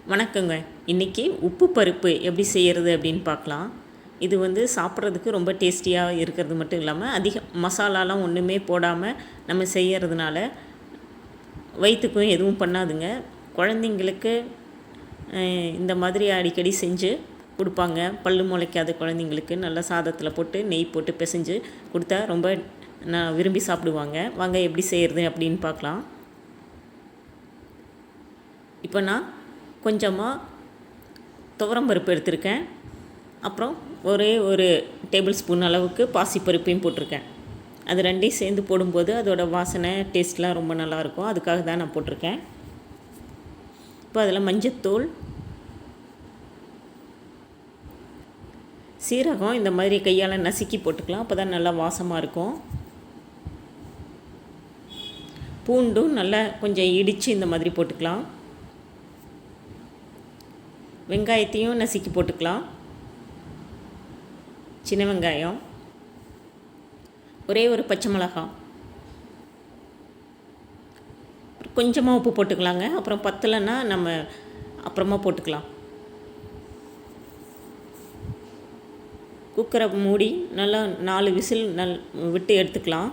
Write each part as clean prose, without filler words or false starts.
வணக்கங்க. இன்றைக்கி உப்பு பருப்பு எப்படி செய்கிறது அப்படின்னு பார்க்கலாம். இது சாப்பிட்றதுக்கு ரொம்ப டேஸ்டியாக இருக்கிறது மட்டும் இல்லாமல் அதிக மசாலாலாம் ஒன்றுமே போடாமல் நம்ம செய்கிறதுனால வயிற்றுக்கும் எதுவும் பண்ணாதுங்க. குழந்தைங்களுக்கு இந்த மாதிரி அடிக்கடி செஞ்சு கொடுப்பாங்க. பல்லு முளைக்காத குழந்தைங்களுக்கு நல்லா சாதத்தில் போட்டு நெய் போட்டு பிசைஞ்சு கொடுத்தா ரொம்ப விரும்பி சாப்பிடுவாங்க. வாங்க எப்படி செய்கிறது அப்படின்னு பார்க்கலாம். இப்போ நான் கொஞ்சமாக துவரம்பருப்பு எடுத்திருக்கேன். அப்புறம் ஒரு டேபிள் ஸ்பூன் அளவுக்கு பாசிப்பருப்பையும் போட்டிருக்கேன். அது ரெண்டையும் சேர்ந்து போடும்போது அதோட வாசனை டேஸ்ட்லாம் ரொம்ப நல்லாயிருக்கும். அதுக்காக தான் நான் போட்டிருக்கேன். இப்போ அதில் மஞ்சத்தூள், சீரகம் இந்த மாதிரி கையால் நசுக்கி போட்டுக்கலாம். அப்போ தான் நல்லா வாசமாக இருக்கும். பூண்டும் நல்லா கொஞ்சம் இடித்து இந்த மாதிரி போட்டுக்கலாம். வெங்காயத்தையும் நசுக்கி போட்டுக்கலாம். சின்ன வெங்காயம், ஒரு பச்சை மிளகாய், கொஞ்சமாக உப்பு போட்டுக்கலாங்க. அப்புறம் பத்தலைன்னா நம்ம அப்புறமா போட்டுக்கலாம். குக்கரை மூடி நல்லா 4 விசில் விட்டு எடுத்துக்கலாம்.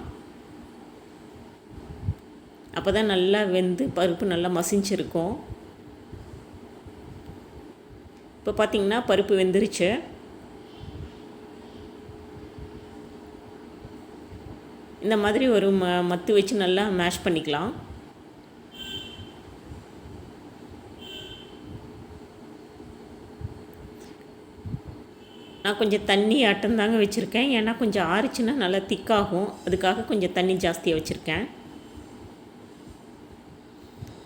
அப்போ தான் நல்லா வெந்து பருப்பு நல்லா மசிஞ்சிருக்கும். இப்போ பார்த்திங்கன்னா பருப்பு வெந்துருச்சு. இந்த மாதிரி ஒரு மத்து வச்சு நல்லா மேஷ் பண்ணிக்கலாம். நான் கொஞ்சம் தண்ணி தாங்க வச்சுருக்கேன். ஏன்னா கொஞ்சம் ஆறிச்சுன்னா நல்லா திக்காகும். அதுக்காக கொஞ்சம் தண்ணி ஜாஸ்தியாக வச்சுருக்கேன்.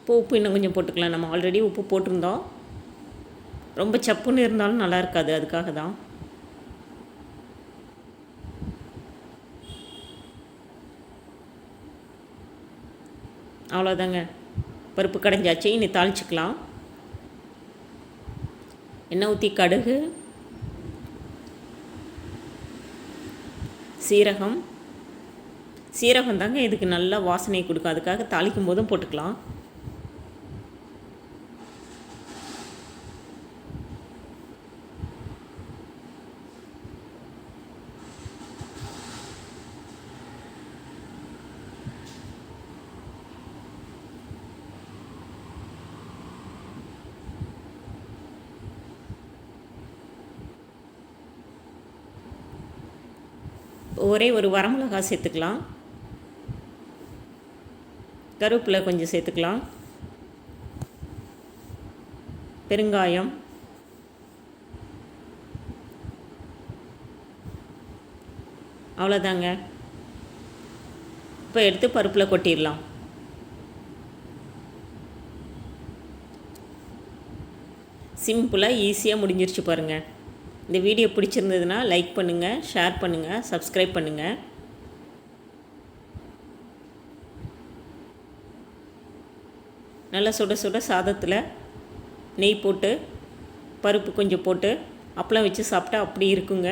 இப்போ உப்பு இன்னும் கொஞ்சம் போட்டுக்கலாம். நம்ம ஆல்ரெடி உப்பு போட்டிருந்தோம். ரொம்ப சப்புன்னு இருந்தாலும் நல்லா இருக்காது. அதுக்காக தான். அவ்வளோதாங்க, பருப்பு கடைஞ்சாச்சு. இனி தாளிச்சிக்கலாம். எண்ணெய் ஊற்றி கடுகு, சீரகம் தாங்க இதுக்கு நல்லா வாசனை கொடுக்கும். அதுக்காக தாளிக்கும் போதும் போட்டுக்கலாம். ஒரு வரமிளகாய் சேர்த்துக்கலாம். கருவேப்பிலை கொஞ்சம் சேர்த்துக்கலாம். பெருங்காயம், அவ்வளோதாங்க. இப்போ எடுத்து பருப்பில் கொட்டிடலாம். சிம்பிளாக ஈஸியாக முடிஞ்சிருச்சு பாருங்கள். இந்த வீடியோ பிடிச்சிருந்ததுன்னா லைக் பண்ணுங்கள், ஷேர் பண்ணுங்கள், சப்ஸ்கிரைப் பண்ணுங்கள். நல்லா சுட சுட சாதத்தில் நெய் போட்டு பருப்பு கொஞ்சம் போட்டு அப்பளம் வச்சு சாப்பிட்டா அப்படி இருக்குங்க.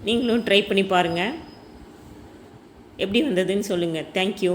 நீங்களும் ட்ரை பண்ணி பாருங்கள். எப்படி வந்ததுன்னு சொல்லுங்கள். தேங்க்யூ.